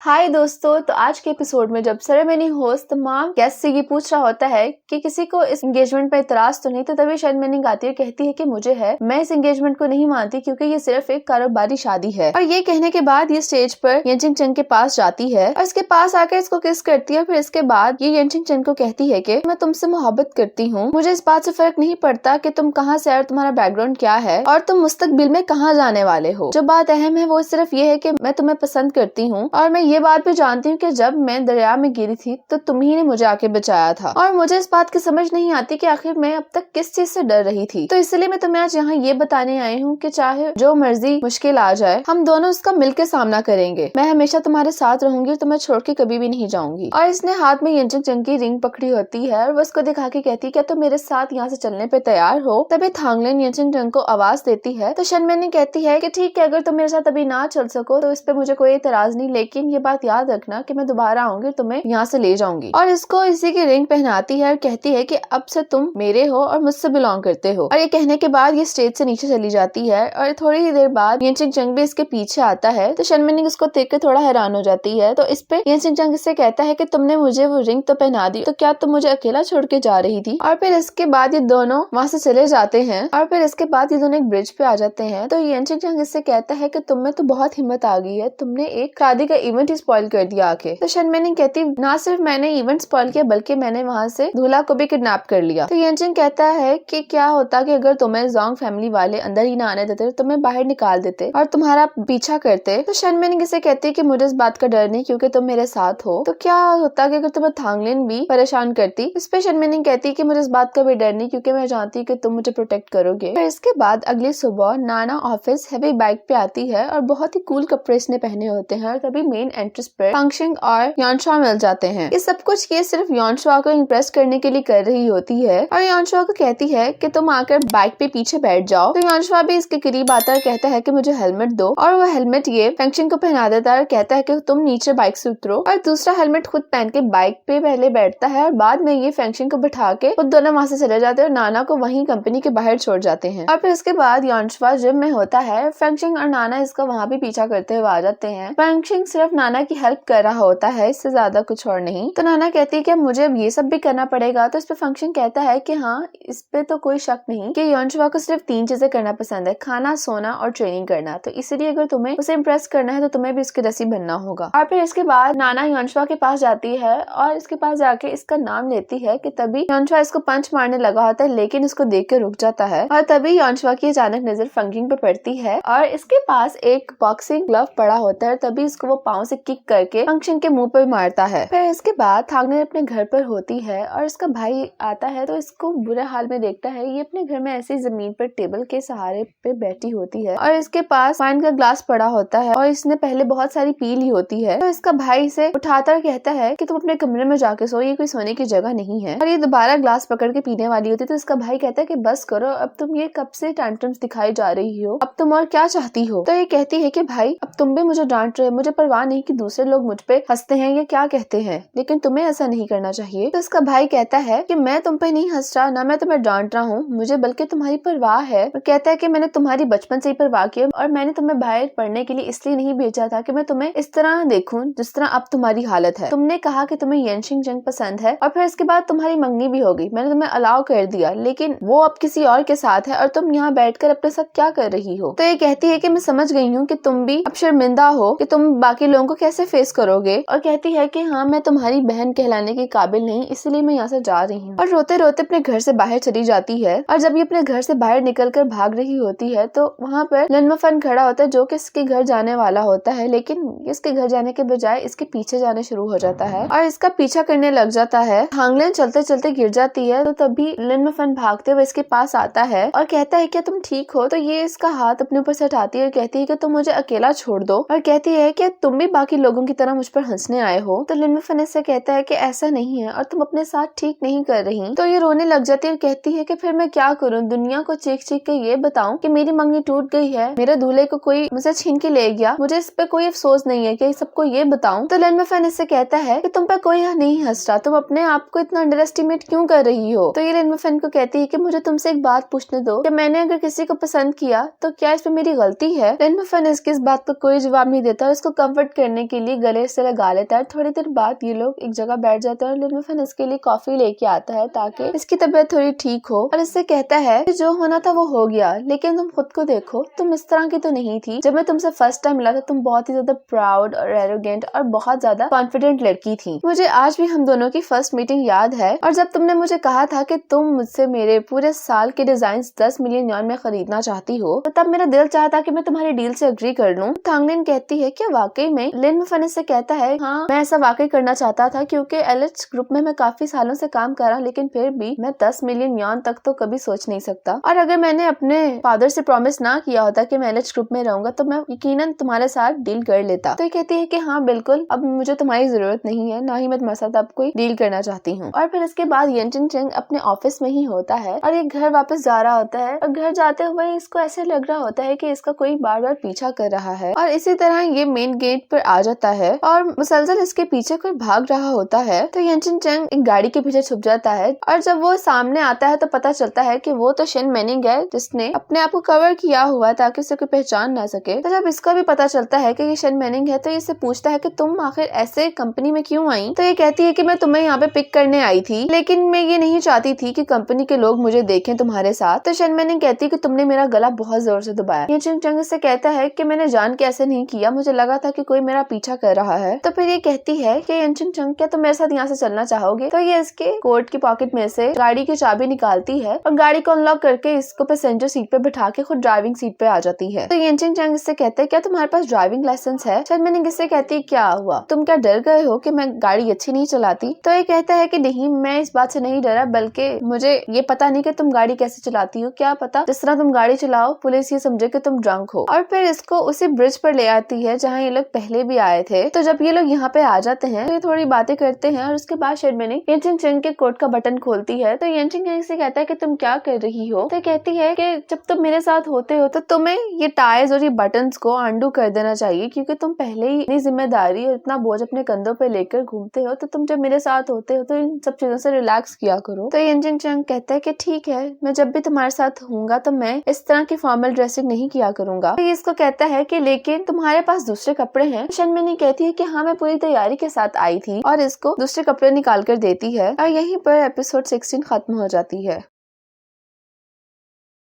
हाय दोस्तों, तो आज के एपिसोड में जब सेरेमनी होस्ट तमाम गेस्ट से ये पूछ रहा होता है कि किसी को इस एंगेजमेंट पर इतराज तो नहीं, तो तभी शर्मिंदगी आती है, कहती है कि मुझे है, मैं इस एंगेजमेंट को नहीं मानती क्योंकि ये सिर्फ एक कारोबारी शादी है। और ये कहने के बाद ये स्टेज पर येनचिंग चंग के पास जाती है और इसके पास आकर इसको किस करती है। फिर इसके बाद ये येनचिंग चंग को कहती है कि मैं तुमसे मोहब्बत करती हूँ, मुझे इस बात से फर्क नहीं पड़ता कि तुम कहाँ से और तुम्हारा बैकग्राउंड क्या है और तुम मुस्तकबिल में कहाँ जाने वाले हो। जो बात अहम है वो सिर्फ ये है कि मैं तुम्हें पसंद करती हूँ और मैं ये बात भी जानती हूँ कि जब मैं दरिया में गिरी थी तो तुम ही ने मुझे आके बचाया था और मुझे इस बात की समझ नहीं आती कि आखिर मैं अब तक किस चीज से डर रही थी। तो इसलिए मैं तुम्हें आज यहाँ ये बताने आई हूँ कि चाहे जो मर्जी मुश्किल आ जाए, हम दोनों उसका मिलकर सामना करेंगे। मैं हमेशा तुम्हारे साथ रहूंगी, तुम्हें छोड़ के कभी भी नहीं जाऊंगी। और इसने हाथ में येनचिंग चंग की रिंग पकड़ी होती है और वो उसको दिखा के कहती है क्या तुम मेरे साथ यहाँ से चलने पे तैयार हो। तभी थांगलिन येनचिंग चंग को आवाज देती है तो शर्मिंदगी कहती है कि ठीक है, अगर तुम मेरे साथ अभी ना चल सको तो इस पे मुझे कोई एतराज नहीं, लेकिन ये बात याद रखना कि मैं दोबारा आऊंगी, तुम्हें यहाँ से ले जाऊंगी। और इसको इसी की रिंग पहनाती है और कहती है कि अब से तुम मेरे हो और मुझसे बिलोंग करते हो। और ये कहने के बाद ये स्टेज से नीचे चली जाती है और थोड़ी ही देर बाद येनचिंग चंग भी इसके पीछे आता है। तो शर्मिंदगी उसको देख के थोड़ा हैरान हो जाती है। तो इस पे येनचिंग चंग इससे कहता है कि तुमने मुझे वो रिंग तो पहना दी, तो क्या तुम मुझे अकेला छोड़ के जा रही थी। और फिर इसके बाद ये दोनों वहाँ से चले जाते हैं और फिर इसके बाद ये दोनों एक ब्रिज पे आ जाते हैं। तो येनचिंग चंग इससे कहता है कि तुम में तो बहुत हिम्मत आ गई है, तुमने एक शादी का इवेंट स्पॉइल कर दिया आके। तो शर्मिंदगी कहती ना सिर्फ मैंने इवेंट स्पॉइल किया बल्कि मैंने वहाँ से दूल्हा को भी किडनैप कर लिया। तो येनचिंग कहता है कि क्या होता कि अगर तुम्हें जोंग फैमिली वाले अंदर ही ना आने देते तो तुम्हें बाहर निकाल देते और तुम्हारा पीछा करते। तो शर्मिंदगी से कहती कि मुझे इस बात का डर नहीं क्योंकि तुम मेरे साथ हो। तो क्या होता कि अगर तुम्हें थांगलिन भी परेशान करती। इस पे शर्मिंदगी कहती कि मुझे इस बात का भी डर नहीं क्योंकि मैं जानती कि तुम मुझे प्रोटेक्ट करोगे। फिर इसके बाद अगली सुबह नाना ऑफिस हैवी बाइक पे आती है और बहुत ही कूल कपड़े इसने पहने होते हैं और तभी मेन एंट्रेंस पर फंक्शन और यानशुआ मिल जाते हैं। ये सब कुछ ये सिर्फ यानशुआ को इम्प्रेस करने के लिए कर रही होती है और यानशुआ को कहती है कि तुम आकर बाइक पे पीछे बैठ जाओ। तो यानशुआ भी इसके करीब आता है, कहता है कि मुझे हेलमेट दो और वो हेलमेट ये फंक्शन को पहना देता है और कहता है कि तुम नीचे बाइक से उतरो और दूसरा हेलमेट खुद पहन के बाइक पे पहले बैठता है और बाद में ये फंक्शन को बिठा के खुद दोनों वहाँ से चले जाते हैं और नाना को वहीं कंपनी के बाहर छोड़ जाते हैं। और फिर इसके बाद यानशुआ जिम में होता है, फंक्शन और नाना इसका वहाँ भी पीछा करते हुए आ जाते हैं। फंक्शन सिर्फ नाना की हेल्प कर रहा होता है, इससे ज्यादा कुछ और नहीं। तो नाना कहती है कि मुझे अब ये सब भी करना पड़ेगा। तो इस पे फंक्शन कहता है कि हाँ, इस पे तो कोई शक नहीं कि यानशुआ को सिर्फ 3 चीजें करना पसंद है, खाना, सोना और ट्रेनिंग करना। तो इसलिए अगर तुम्हें उसे इम्प्रेस करना है तो तुम्हें भी उसके जैसी बनना होगा। और फिर इसके बाद नाना यानशुआ के पास जाती है और इसके पास जाके इसका नाम लेती है कि तभी यानशुआ इसको पंच मारने लगा होता है, लेकिन इसको देख के रुक जाता है। और तभी यानशुआ की अचानक नजर फंक्शन पे पड़ती है और इसके पास एक बॉक्सिंग ग्लव पड़ा होता है। तभी इसको वो पाँव से किक करके फंक्शन के मुंह पर मारता है। फिर इसके बाद थांगलिन अपने घर पर होती है और इसका भाई आता है तो इसको बुरे हाल में देखता है। ये अपने घर में ऐसी जमीन पर टेबल के सहारे पे बैठी होती है और इसके पास वाइन का ग्लास पड़ा होता है और इसने पहले बहुत सारी पी ली होती है। तो इसका भाई इसे उठाकर कहता है कि तुम अपने कमरे में जाके सो, ये कोई सोने की जगह नहीं है। और ये दोबारा ग्लास पकड़ के पीने वाली होती है। तो इसका भाई कहता है कि बस करो, अब तुम ये कब से टैंट्रम्स दिखाई जा रही हो, अब तुम और क्या चाहती हो। तो ये कहती है कि भाई अब तुम भी मुझे डांट रहे हो, मुझे परवाह नहीं कि दूसरे लोग मुझ पे हंसते हैं या क्या कहते हैं, लेकिन तुम्हें ऐसा नहीं करना चाहिए। तो इसका भाई कहता है कि मैं तुम पे नहीं हंस रहा, ना मैं तुम्हें डांट रहा हूँ, मुझे बल्कि तुम्हारी परवाह है। और कहता है कि मैंने तुम्हारी बचपन से ही परवाह की और मैंने तुम्हें बाहर पढ़ने के लिए इसलिए नहीं भेजा था कि मैं तुम्हें इस तरह देखूं जिस तरह अब तुम्हारी हालत है। तुमने कहा कि तुम्हें येनचिंग चंग पसंद है और फिर इसके बाद तुम्हारी मंगनी भी होगी, मैंने तुम्हें अलाउ कर दिया, लेकिन वो अब किसी और के साथ है और तुम यहाँ बैठकर अपने साथ क्या कर रही हो। तो ये कहती है कि मैं समझ गई हूँ कि तुम भी अब शर्मिंदा हो कि तुम बाकी लोगों को कैसे फेस करोगे। और कहती है कि हाँ, मैं तुम्हारी बहन कहलाने के काबिल नहीं, इसलिए मैं यहाँ से जा रही हूँ। और रोते रोते अपने घर से बाहर चली जाती है। और जब ये अपने घर से बाहर निकलकर भाग रही होती है तो वहाँ पर लिनमफन खड़ा होता है जो कि इसके घर जाने वाला होता है, लेकिन इसके घर जाने के बजाय इसके पीछे जाने शुरू हो जाता है और इसका पीछा करने लग जाता है। थांगलिन चलते चलते गिर जाती है। तो तभी लिनमफन भागते हुए इसके पास आता है और कहता है क्या तुम ठीक हो। तो ये इसका हाथ अपने ऊपर से हटाती है और कहती है कि तुम मुझे अकेला छोड़ दो। और कहती है कि तुम भी बाकी लोगों की तरह मुझ पर हंसने आए हो। तो लिनमफन इससे कहता है कि ऐसा नहीं है और तुम अपने साथ ठीक नहीं कर रही। तो ये रोने लग जाती है और कहती है कि फिर मैं क्या करूं, दुनिया को चीख चीख के ये बताऊं कि मेरी मंगनी टूट गई है, मेरे दूल्हे को कोई मुझसे छीन के ले गया, मुझे इस पे कोई अफसोस नहीं है कि सबको ये बताऊं। तो लिनमफन इससे कहता है कि तुम पे कोई नहीं हंस रहा, तुम अपने आप को इतना अंडर एस्टिमेट क्यों कर रही हो। तो ये लिनमफन को कहती है कि मुझे तुमसे एक बात पूछने दो कि मैंने अगर किसी को पसंद किया तो क्या इस पे मेरी गलती है। लिनमफन इसकी इस बात को कोई जवाब नहीं देता और इसको कम्फर्ट करने करने के लिए गले से लगा लेता है। थोड़ी देर बाद ये लोग एक जगह बैठ जाते हैं और लिन मिफन इसके लिए कॉफी लेके आता है ताकि इसकी तबीयत थोड़ी ठीक हो, और इससे कहता है कि जो होना था वो हो गया, लेकिन तुम खुद को देखो, तुम इस तरह की तो नहीं थी। जब मैं तुमसे फर्स्ट टाइम मिला था तुम बहुत ही ज्यादा प्राउड और एरोगेंट और बहुत ज्यादा कॉन्फिडेंट लड़की थी। मुझे आज भी हम दोनों की फर्स्ट मीटिंग याद है, और जब तुमने मुझे कहा था कि तुम मुझसे मेरे पूरे साल के डिजाइन 10 मिलियन यॉन में खरीदना चाहती हो, तो तब मेरा दिल चाहता कि मैं तुम्हारी डील से एग्री कर लूं। थांगलिन कहती है क्या वाकई में? लिन मिफन से कहता है हाँ, मैं ऐसा वाकई करना चाहता था क्योंकि एलिच ग्रुप में मैं काफी सालों से काम कर रहा, लेकिन फिर भी मैं 10 मिलियन यॉन तक तो कभी सोच नहीं सकता, और अगर मैंने अपने फादर से प्रॉमिस ना किया होता कि मैं एलिच ग्रुप में रहूंगा तो मैं यकीनन तुम्हारे साथ डील कर लेता। तो ये कहती है कि हाँ बिल्कुल, अब मुझे तुम्हारी जरूरत नहीं है, ना ही मैं तुम्हारे साथ अब कोई डील करना चाहती हूँ। और फिर इसके बाद येनचिन चंग अपने ऑफिस में ही होता है और ये घर वापस जा रहा होता है, और घर जाते हुए इसको ऐसे लग रहा होता है कि इसका कोई बार बार पीछा कर रहा है, और इसी तरह ये मेन गेट पर आ जाता है और मुसलसल इसके पीछे कोई भाग रहा होता है। तो येनचिन चंग एक गाड़ी के पीछे छुप जाता है, और जब वो सामने आता है तो पता चलता है कि वो तो शिन मेनिंग है जिसने अपने आप को कवर किया हुआ ताकि उसे कोई पहचान ना सके। तो जब इसको भी पता चलता है कि ये शिन मेनिंग है तो इससे पूछता है कि तुम आखिर ऐसे कंपनी में क्यों आई? तो ये कहती है कि मैं तुम्हें यहाँ पे पिक करने आई थी, लेकिन मैं ये नहीं चाहती थी कि कंपनी के लोग मुझे देखें तुम्हारे साथ। तो शिन मेनिंग कहती है कि तुमने मेरा गला बहुत जोर से दबाया। येनचिन चंग से कहता है कि मैंने जान के ऐसे नहीं किया, मुझे लगा था कि कोई मेरा पीछा कर रहा है। तो फिर ये कहती है कि येनचिन चंग क्या तुम मेरे साथ यहाँ से चलना चाहोगे? तो ये इसके कोट की पॉकेट में से गाड़ी की चाबी निकालती है और गाड़ी को अनलॉक करके इसको पैसेंजर सीट पे बिठा के खुद ड्राइविंग सीट पे आ जाती है। तो येनचिन चंग इससे कहते हैं क्या तुम्हारे पास ड्राइविंग लाइसेंस है? शिन मेनिंग इससे कहती है क्या हुआ, तुम क्या डर गए हो कि मैं गाड़ी अच्छी नहीं चलाती? तो ये कहता है कि नहीं, मैं इस बात से नहीं डरा, बल्कि मुझे ये पता नहीं कि तुम गाड़ी कैसे चलाती हो, क्या पता जिस तरह तुम गाड़ी चलाओ पुलिस ये समझे कि तुम ड्रंक हो। और फिर इसको उसी ब्रिज पर ले आती है जहाँ ये लोग पहले भी आए थे। तो जब ये लोग यहाँ पे आ जाते हैं तो ये थोड़ी बातें करते हैं, और उसके बाद शिन मेनिंग येनचिन चंग के कोट का बटन खोलती है। तो येनचिन चंग से कहता है कि तुम क्या कर रही हो? तो कहती है कि जब तुम मेरे साथ होते हो तो तुम्हें ये टाइज और ये बटन्स को अंडू कर देना चाहिए, क्योंकि तुम पहले ही इतनी जिम्मेदारी और इतना बोझ अपने कंधों पे लेकर घूमते हो, तो तुम जब मेरे साथ होते हो तो इन सब चीजों से रिलैक्स किया करो। तो येनचिन चंग कहता है कि ठीक है, मैं जब भी तुम्हारे साथ होऊंगा तो मैं इस तरह की फॉर्मल ड्रेसिंग नहीं किया करूंगा। तो ये इसको कहता है कि लेकिन तुम्हारे पास दूसरे कपड़े हैं। शिन मेनिंग कहती है कि हाँ, मैं पूरी तैयारी के साथ आई थी, और इसको दूसरे कपड़े निकाल कर देती है। और यहीं पर एपिसोड 16 खत्म हो जाती है।